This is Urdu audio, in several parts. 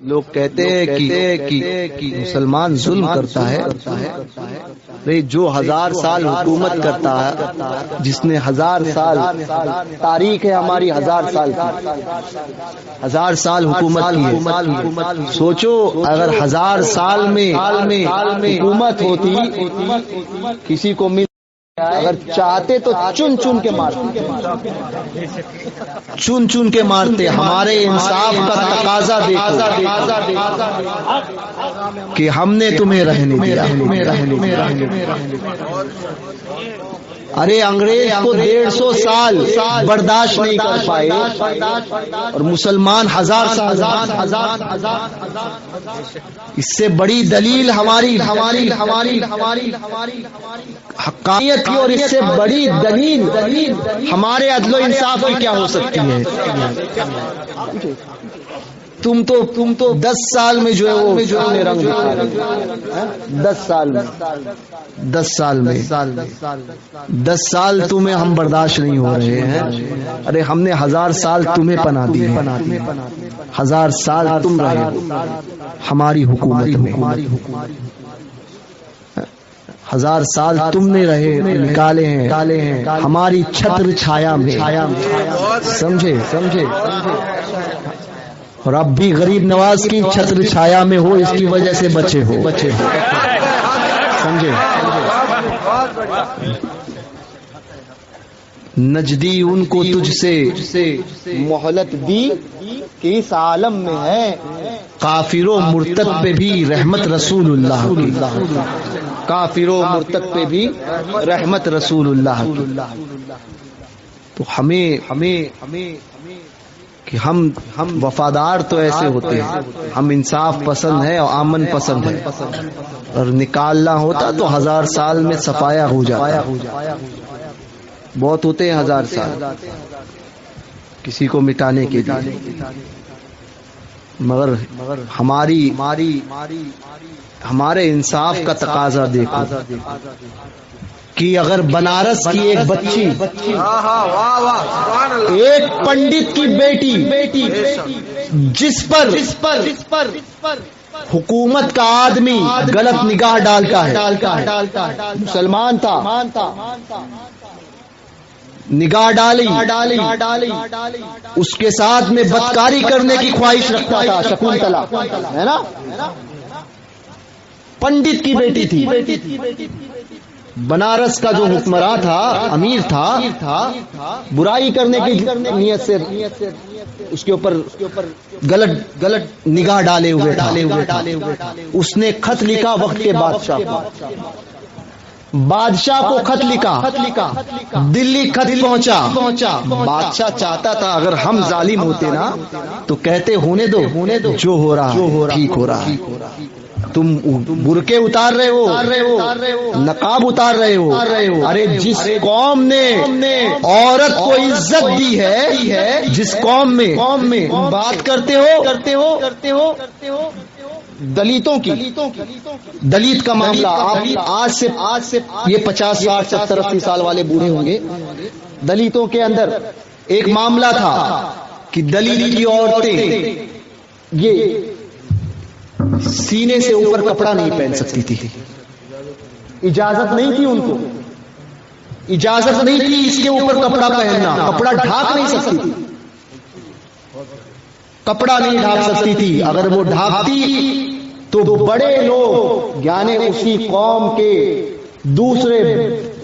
لوگ کہتے ہیں کہ مسلمان ظلم کرتا ہے. نہیں، جو 1000 سال حکومت کرتا ہے، جس نے 1000 سال تاریخ ہے ہماری، 1000 سال کی، 1000 سال حکومت کی ہے. سوچو اگر 1000 سال میں حکومت ہوتی، کسی کو مل اگر چاہتے تو چن چن کے مارتے، چن چن کے مارتے. ہمارے انصاف کا تقاضا دیکھو کہ ہم نے تمہیں رہنے دیا. ارے انگریز کو 150 سال برداشت نہیں کر پائے اور مسلمان 1000 سال. اس سے بڑی دلیل ہماری حقانیت کی، اور اس سے بڑی دلیل ہمارے عدل و انصاف کی کیا ہو سکتی ہے؟ تم تو 10 سال میں جو ہے وہ رنگ دکھا رہے ہیں. 10 سال تمہیں ہم برداشت نہیں ہو رہے ہیں. ارے ہم نے 1000 سال تمہیں پناہ دی، 1000 سال تم رہے ہماری حکومت، 1000 سال تم نے رہے نکالے ہیں ہماری چھتر چھایا میں. سمجھے؟ اور اب بھی غریب نواز کی چھتر چھایا میں ہو، اس کی وجہ سے بچے ہو. سمجھے؟ نجدی ان کو تجھ سے مہلت دی کہ اس عالم میں ہے کافر و مرتد پہ بھی رحمت رسول اللہ کی. کافر و مرتد پہ بھی رحمت رسول اللہ کی. تو ہمیں کہ ہم وفادار تو ایسے ہوتے ہیں، ہم انصاف پسند ہیں اور امن پسند ہیں، اور نکالنا ہوتا تو 1000 سال میں صفایا ہو جاتا. بہت ہوتے ہیں 1000 سال کسی کو مٹانے کے لیے، مگر ہمارے انصاف کا تقاضا دیکھو کہ اگر بنارس کی ایک بچی، ایک پنڈت کی بیٹی، جس پر حکومت کا آدمی غلط نگاہ ڈالتا ہے، مسلمان تھا، نگاہ ڈالی، اس کے ساتھ میں بدکاری کرنے کی خواہش رکھتا تھا. شکنتلا ہے نا، پنڈت کی بیٹی تھی. بنارس کا جو حکمراں تھا، امیر تھا، برائی کرنے کی نیت سے اس کے اوپر غلط نگاہ ڈالے ہوئے تھا. اس نے خط لکھا وقت کے بادشاہ کو خط لکھا، دلی خط پہنچا. بادشاہ چاہتا تھا اگر ہم ظالم ہوتے نا تو کہتے ہونے دو، جو ہو رہا ٹھیک ہو رہا. تم برقعے اتار رہے ہو، نقاب اتار رہے ہو. ارے جس قوم نے عورت کو عزت دی ہے، جس قوم میں بات کرتے ہو دلیتوں کی، دلیت کا معاملہ آج سے یہ 50 60 70 80 سال والے بوڑھے ہوں گے. دلیتوں کے اندر ایک معاملہ تھا کہ دلیت کی عورتیں یہ سینے سے اوپر کپڑا نہیں پہن سکتی تھی. اجازت نہیں تھی، ان کو اجازت نہیں تھی اس کے اوپر کپڑا پہننا. کپڑا ڈھانپ نہیں سکتی تھی، کپڑا نہیں ڈھانپ سکتی تھی. اگر وہ ڈھانپتی تو بڑے لوگ یعنی اسی قوم کے دوسرے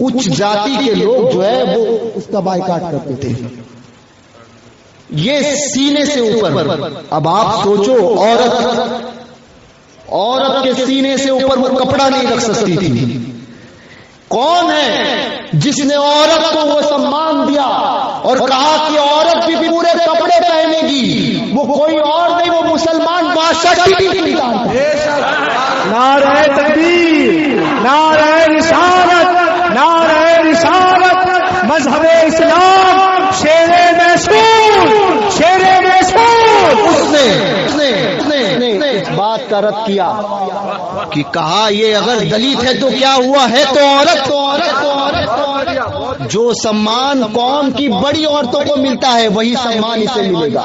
اچ جاتی کے لوگ جو ہے وہ اس کا بائیکاٹ کرتے تھے. یہ سینے سے اوپر. اب آپ سوچو عورت کے سینے سے اوپر وہ کپڑا نہیں رکھ سکتی تھی. کون ہے جس نے عورت کو وہ سمان دیا اور کہا کہ عورت بھی پورے کپڑے پہنے گی؟ وہ کوئی اور نہیں، وہ مسلمان بادشاہ کی. نعرہ تکبیر، نعرہ رسالت، نعرہ رسالت، مذہب اسلام، شیر محسود، شیر محسود. اس نے بات کا رد کیا کہ کہا یہ اگر دلیت ہے تو کیا ہوا ہے تو عورت. جو سمان قوم کی بڑی عورتوں کو ملتا ہے وہی سمان اسے ملے گا.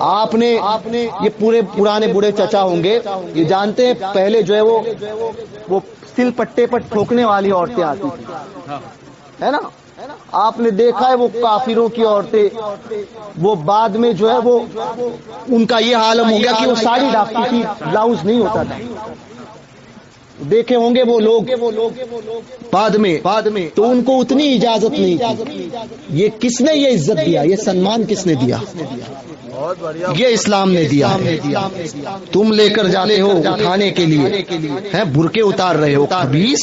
آپ نے یہ پورے پرانے بوڑھے چچا ہوں گے، یہ جانتے ہیں پہلے جو ہے وہ سل پٹے پر ٹھوکنے والی عورتیں آتی تھی، ہے نا؟ آپ نے دیکھا ہے وہ کافروں کی عورتیں، وہ بعد میں جو ہے وہ ان کا یہ عالم ہو گیا کہ وہ ساڑی ڈھانپتی تھی، بلاؤز نہیں ہوتا تھا۔ دیکھے ہوں گے وہ لوگ بعد میں تو ان کو اتنی اجازت نہیں تھی۔ یہ کس نے یہ عزت دیا، یہ سنمان کس نے دیا؟ یہ اسلام نے دیا ہے۔ تم لے کر جاتے ہو اٹھانے کے لیے، ہے برقعے اتار رہے ہو، خبیث۔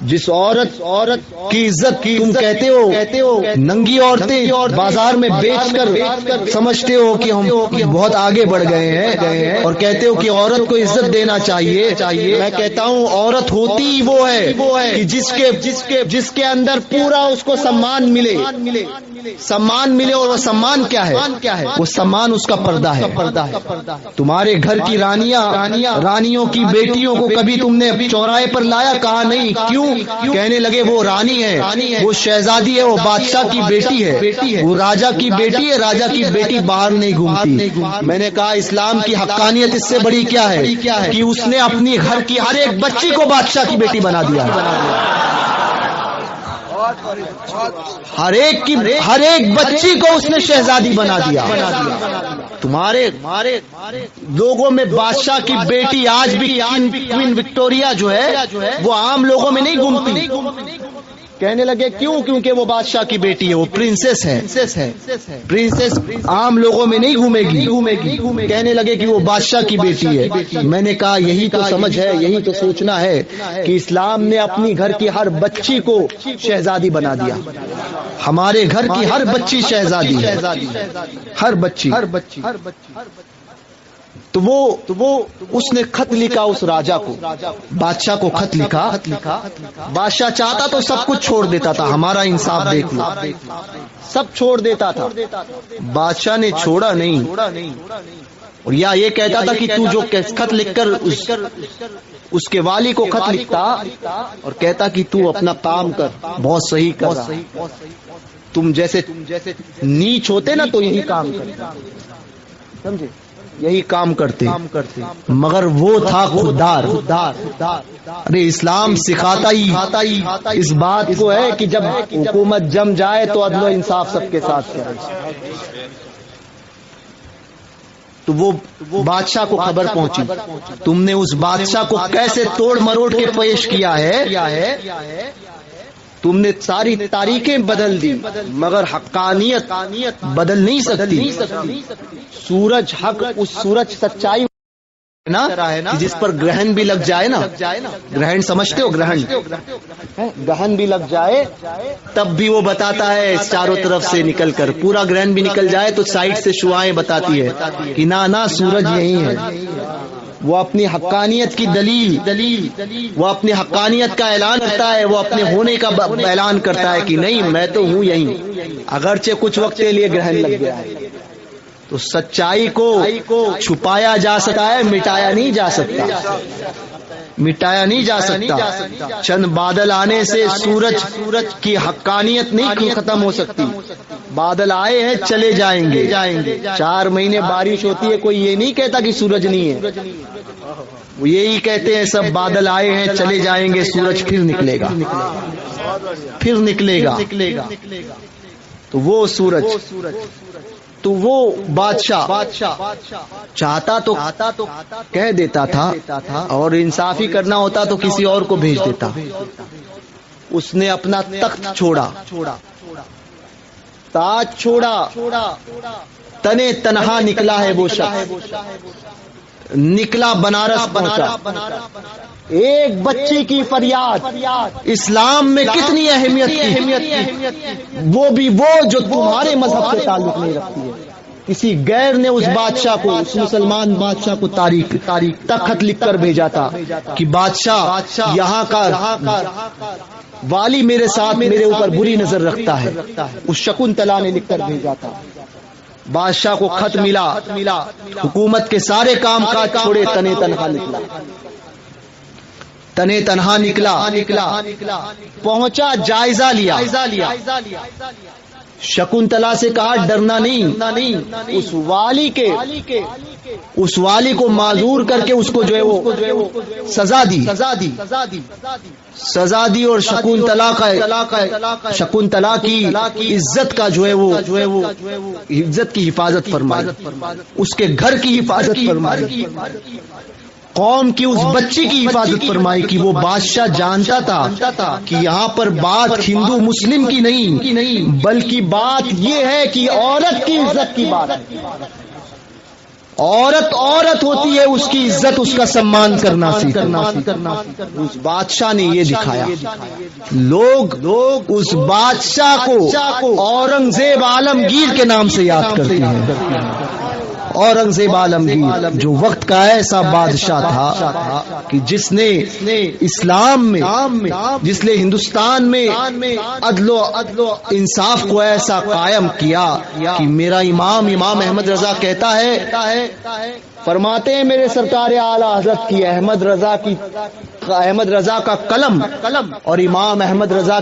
جس عورت کی عزت تم کہتے ہو ننگی عورتیں بازار میں بیچ کر سمجھتے ہو کہ ہم بہت آگے بڑھ گئے ہیں، اور کہتے ہو کہ عورت کو عزت دینا چاہیے۔ میں کہتا ہوں عورت ہوتی وہ ہے کہ جس کے اندر پورا اس کو سمان ملے، اور وہ سمان کیا ہے؟ وہ سمان اس کا پردہ ہے۔ تمہارے گھر کی رانیوں کی بیٹیوں کو کبھی تم نے چوراہے پر لایا؟ کہا نہیں۔ کیوں؟ کہنے لگے وہ رانی ہے، وہ شہزادی ہے، وہ بادشاہ کی بیٹی ہے، وہ راجا کی بیٹی ہے، راجا کی بیٹی باہر نہیں گھومتی۔ میں نے کہا اسلام کی حقانیت اس سے بڑی کیا ہے کہ اس نے اپنی گھر کی ہر ایک بچی کو بادشاہ کی بیٹی بنا دیا ہے۔ ہر ایک بچی کو اس نے شہزادی بنا دیا۔ تمہارے لوگوں میں بادشاہ کی بیٹی آج بھی کوئین وکٹوریا جو ہے وہ عام لوگوں میں نہیں گھومتی۔ کہنے لگے کیوں؟ کیونکہ وہ بادشاہ کی بیٹی ہے، وہ پرنسس ہے۔ پرنسس عام لوگوں میں نہیں گھومے گی۔ کہنے لگے کہ وہ بادشاہ کی بیٹی ہے۔ میں نے کہا یہی تو سمجھ ہے، یہی تو سوچنا ہے کہ اسلام نے اپنی گھر کی ہر بچی کو شہزادی بنا دیا۔ ہمارے گھر کی ہر بچی شہزادی ہے، ہر بچی۔ تو وہ اس نے خط لکھا اس راجا کو، بادشاہ کو خط لکھا۔ بادشاہ چاہتا تو سب کچھ چھوڑ دیتا تھا، ہمارا انصاف دیکھ لو، سب چھوڑ دیتا تھا۔ بادشاہ نے چھوڑا نہیں، اور یا یہ کہتا تھا کہ تو جو خط لکھ کر اس کے والی کو خط لکھتا اور کہتا کہ تو اپنا کام کر، بہت صحیح کر رہا، تم جیسے نیچ ہوتے نا تو یہی کام کرتے، سمجھے، یہی کام کرتے، مگر وہ تھا خوددار۔ ارے اسلام سکھاتا ہی اس بات کو ہے کہ جب حکومت جم جائے تو عدل و انصاف سب کے ساتھ کرے۔ تو وہ بادشاہ کو خبر پہنچی، تم نے اس بادشاہ کو کیسے توڑ مروڑ کے پیش کیا ہے، تم نے ساری تاریخیں بدل دی مگر حقانیت بدل نہیں سکتی۔ سورج حق، اس سورج سچائی نا جس پر گرہن بھی لگ جائے نا، گرہن سمجھتے ہو، گرہن بھی لگ جائے تب بھی وہ بتاتا ہے چاروں طرف سے نکل کر، پورا گرہن بھی نکل جائے تو سائڈ سے شعاعیں بتاتی ہے کہ نہ سورج یہی ہے۔ وہ اپنی حقانیت کی دلیل، وہ اپنی حقانیت کا اعلان کرتا ہے، وہ اپنے ہونے کا اعلان کرتا ہے کہ نہیں میں تو ہوں یہی، اگرچہ کچھ وقت کے لیے گرہن لگ گیا ہے۔ تو سچائی کو چھپایا جا سکتا ہے، مٹایا نہیں جا سکتا، مٹایا نہیں جا سکتا۔ چند بادل آنے سے سورج کی حقانیت نہیں ختم ہو سکتی۔ بادل آئے ہیں چلے جائیں گے، 4 مہینے بارش ہوتی ہے، کوئی یہ نہیں کہتا کہ سورج نہیں ہے، وہ یہی کہتے ہیں سب بادل آئے ہیں چلے جائیں گے، سورج پھر نکلے گا۔ تو وہ سورج، تو وہ بادشاہ چاہتا تو کہہ دیتا تھا، اور انصافی کرنا ہوتا تو کسی اور کو بھیج دیتا۔ اس نے اپنا تخت چھوڑا، تاج چھوڑا، تنے تنہا نکلا ہے وہ شخص، نکلا بنارس پہنچا۔ ایک بچی کی فریاد اسلام میں کتنی اہمیت کی، وہ بھی وہ جو تمہارے مذہب سے تعلق نہیں رکھتی ہے۔ کسی غیر نے اس بادشاہ کو، اس مسلمان بادشاہ کو تاریخ تک خط لکھ کر بھیجا تھا کہ بادشاہ یہاں کا والی میرے ساتھ میرے اوپر بری نظر رکھتا ہے، اس شکنتلا نے لکھ کر بھیجا تھا۔ بادشاہ کو خط ملا، حکومت کے سارے کام کاج چھوڑے، تنے تنہا نکلا۔ تنے تنہا نکلا پہنچا جائزہ لیا. شکنتلا سے کہا ڈرنا نہیں. اس والی کو معذور کر کے اس کو جو ہے وہ سزا دی اور شکنتلا کی عزت کا جو ہے وہ عزت کی حفاظت فرمائی, اس کے گھر کی حفاظت فرمائی, قوم کی اس بچی کی حفاظت فرمائی کہ وہ بادشاہ جانتا تھا کہ یہاں پر بات ہندو مسلم کی نہیں بلکہ بات یہ ہے کہ عورت کی عزت کی بات ہے. عورت ہوتی ہے, اس کی عزت اس کا سمان کرنا. اس بادشاہ نے یہ دکھایا. لوگ اس بادشاہ کو اورنگزیب عالمگیر کے نام سے یاد کرتے ہیں. اورنگزیب عالمگیر جو وقت کا ایسا بادشاہ تھا کہ جس نے اسلام میں, جس نے ہندوستان میں عدل و انصاف کو ایسا قائم کیا کہ میرا امام احمد رضا کہتا ہے, فرماتے ہیں میرے سرکار اعلی حضرت کی احمد رضا کا قلم اور امام احمد رضا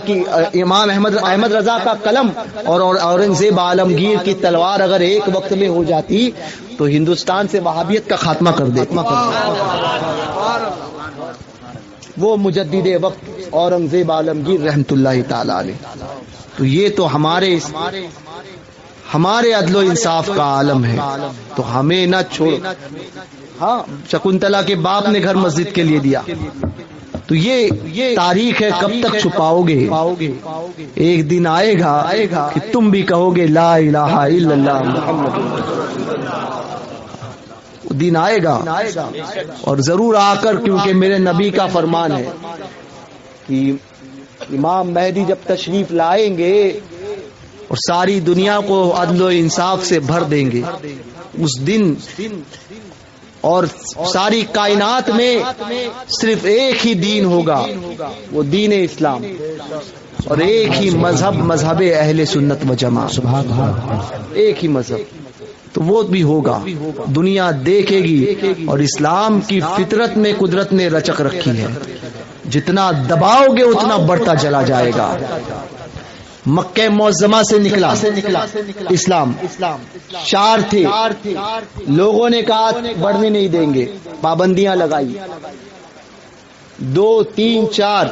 کا قلم اور اورنگزیب عالمگیر کی تلوار اگر ایک وقت میں ہو جاتی تو ہندوستان سے وہابیت کا خاتمہ کر دیتی. وہ مجدد وقت اورنگزیب عالمگیر رحمت اللہ تعالی علیہ. تو یہ تو ہمارے عدل و انصاف کا عالم ہے, تو ہمیں نہ چھوڑ. ہاں, شکنتلا کے باپ نے گھر مسجد کے لیے دیا, تو یہ تاریخ ہے, کب تک چھپاؤ گے؟ ایک دن آئے گا کہ تم بھی کہو گے لا الہ الا اللہ محمد. دن آئے گا اور ضرور آ کر, کیونکہ میرے نبی کا فرمان ہے کہ امام مہدی جب تشریف لائیں گے اور ساری دنیا کو عدل و انصاف سے بھر دیں گے, اس دن اور ساری کائنات میں صرف ایک ہی دین ہوگا, وہ دین اسلام, اور ایک ہی مذہب اہل سنت و جماعت, ایک ہی مذہب. تو وہ بھی ہوگا, دنیا دیکھے گی. اور اسلام کی فطرت میں قدرت نے رچک رکھی ہے, جتنا دباؤ گے اتنا بڑھتا چلا جائے گا. مکہ معظمہ سے نکلا اسلام, 4 تھے, لوگوں نے کہا بڑھنے نہیں دیں گے, پابندیاں لگائی, 2 3 4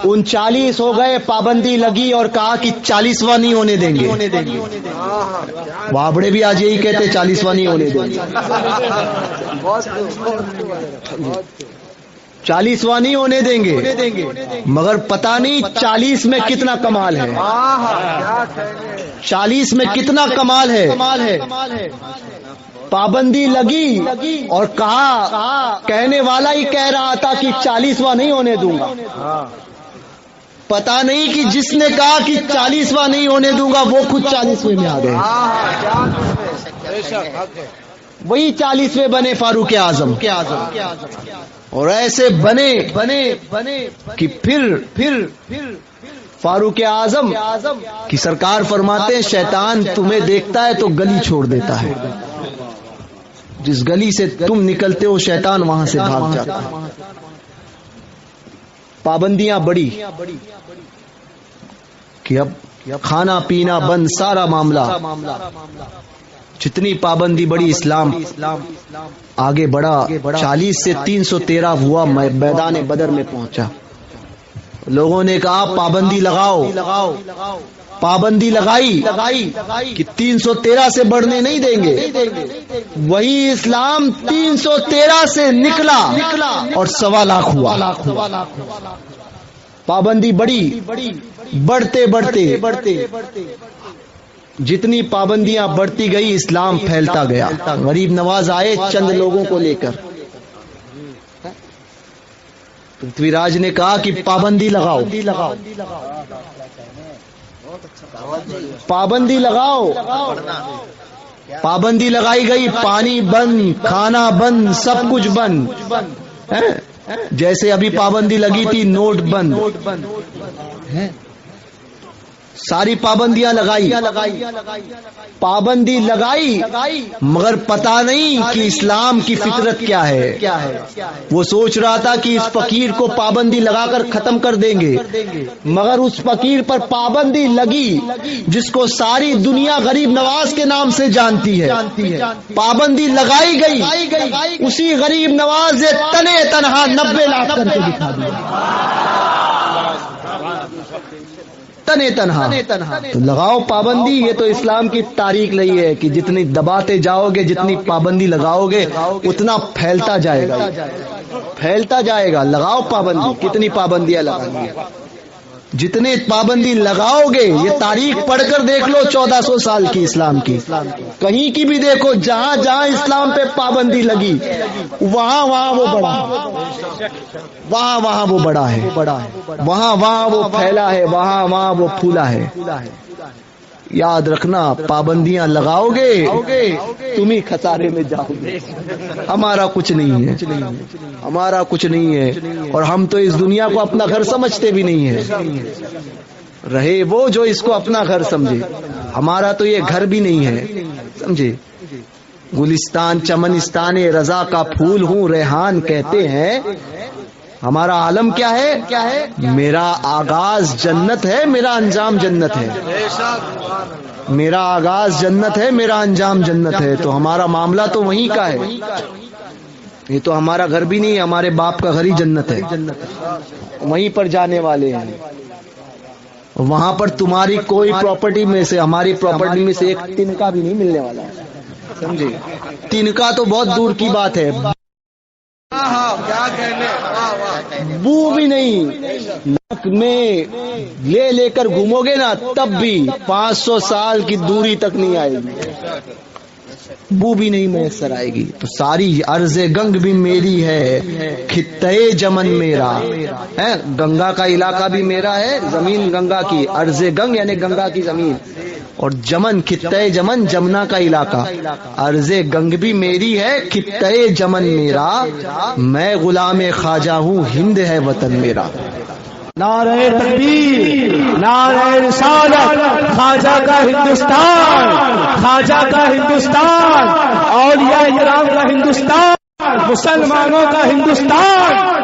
39 ہو گئے, پابندی لگی اور کہا کہ 40واں نہیں ہونے دیں گے. وابڑے بھی آج یہی کہتے 40واں نہیں ہونے دیں گے, 40واں نہیں ہونے دیں گے. مگر پتہ نہیں 40 میں کتنا کمال ہے, 40 میں کتنا کمال ہے. پابندی لگی اور کہا, کہنے والا ہی کہہ رہا تھا کہ 40واں نہیں ہونے دوں گا. پتا نہیں کہ جس نے کہا کہ 40واں نہیں ہونے دوں گا وہ خود 40ویں میں آ گئے. وہی 40ویں بنے فاروق اعظم, اور ایسے بنے کہ پھر فاروق اعظم کی سرکار فرماتے ہیں شیطان تمہیں دیکھتا ہے تو گلی چھوڑ دیتا ہے, جس گلی سے تم نکلتے ہو شیطان وہاں سے بھاگ جاتا ہے. پابندیاں بڑی کہ اب کھانا پینا بند, سارا معاملہ, جتنی پابندی بڑی اسلام آگے بڑھا. 40 سے 313 ہوا, میدان بدر میں پہنچا. لوگوں نے کہا پابندی لگاؤ, پابندی لگائی کہ 313 سے بڑھنے نہیں دیں گے. وہی اسلام 313 سے نکلا اور 1.25 لاکھ ہوا. پابندی بڑی, بڑھتے جتنی پابندیاں بڑھتی گئی اسلام پھیلتا گیا. غریب نواز آئے چند لوگوں کو لے کر, پرتھوی راج نے کہا کہ پابندی لگاؤ, پابندی لگاؤ. پابندی لگائی گئی, پانی بند, کھانا بند, سب کچھ بند. جیسے ابھی پابندی لگی تھی نوٹ بند. ساری پابندیاں لگائی، پابندی لگائی، مگر پتا نہیں کہ اسلام کی فطرت کیا ہے۔ وہ سوچ رہا تھا کہ اس فقیر کو پابندی لگا کر ختم کر دیں گے، مگر اس فقیر پر پابندی لگی جس کو ساری دنیا غریب نواز کے نام سے جانتی ہے، پابندی لگائی گئی، اسی غریب نواز نے تنے تنہا 90 لاکھ کر کے دکھا دیا، تنے تنہا۔ تو لگاؤ پابندی، یہ تو اسلام کی تاریخ نہیں ہے کہ جتنی دباتے جاؤ گے، جتنی پابندی لگاؤ گے اتنا پھیلتا جائے گا، پھیلتا جائے گا۔ لگاؤ پابندی، کتنی پابندیاں لگانی ہیں، جتنے پابندی لگاؤ گے، یہ تاریخ پڑھ کر دیکھ لو 1400 سال کی اسلام کی، کہیں کی بھی دیکھو، جہاں جہاں اسلام پہ پابندی لگی وہاں وہاں وہ بڑا، وہاں وہاں وہ بڑا ہے، وہاں وہاں وہ پھیلا ہے، وہاں وہاں وہ پھولا ہے۔ یاد رکھنا، پابندیاں لگاؤ گے تم ہی خسارے میں جاؤ گے، ہمارا کچھ نہیں ہے، ہمارا کچھ نہیں ہے، اور ہم تو اس دنیا کو اپنا گھر سمجھتے بھی نہیں ہے۔ رہے وہ جو اس کو اپنا گھر سمجھے، ہمارا تو یہ گھر بھی نہیں ہے، سمجھے۔ گلستان چمنستان رضا کا پھول ہوں، ریحان کہتے ہیں، ہمارا عالم کیا ہے؟ میرا آغاز جنت ہے، میرا انجام جنت ہے، میرا آغاز جنت ہے، میرا انجام جنت ہے۔ تو ہمارا معاملہ تو وہیں کا ہے، یہ تو ہمارا گھر بھی نہیں ہے، ہمارے باپ کا گھر ہی جنت ہے، وہیں پر جانے والے ہیں۔ وہاں پر تمہاری کوئی پراپرٹی میں سے، ہماری پراپرٹی میں سے ایک تنکا بھی نہیں ملنے والا، سمجھے۔ تنکا تو بہت دور کی بات ہے، بو بھی نہیں، ناک میں لے کر گھومو گے نا تب بھی 500 سال کی دوری تک نہیں آئے گی، بو بھی نہیں میسر آئے گی۔ تو ساری ارض گنگ بھی میری ہے، خطے جمن میرا ہے، گنگا کا علاقہ بھی میرا ہے، زمین گنگا کی، ارض گنگ یعنی گنگا کی زمین، اور جمن خطے جمن جمنا کا علاقہ، ارض گنگ بھی میری ہے، خطے جمن میرا، میں غلام خواجہ ہوں، ہند ہے وطن میرا۔ نعرہ تکبیر، نعرہ رسالت، خواجہ کا ہندوستان، خواجہ کا ہندوستان، اولیاء کرام کا ہندوستان، مسلمانوں کا ہندوستان۔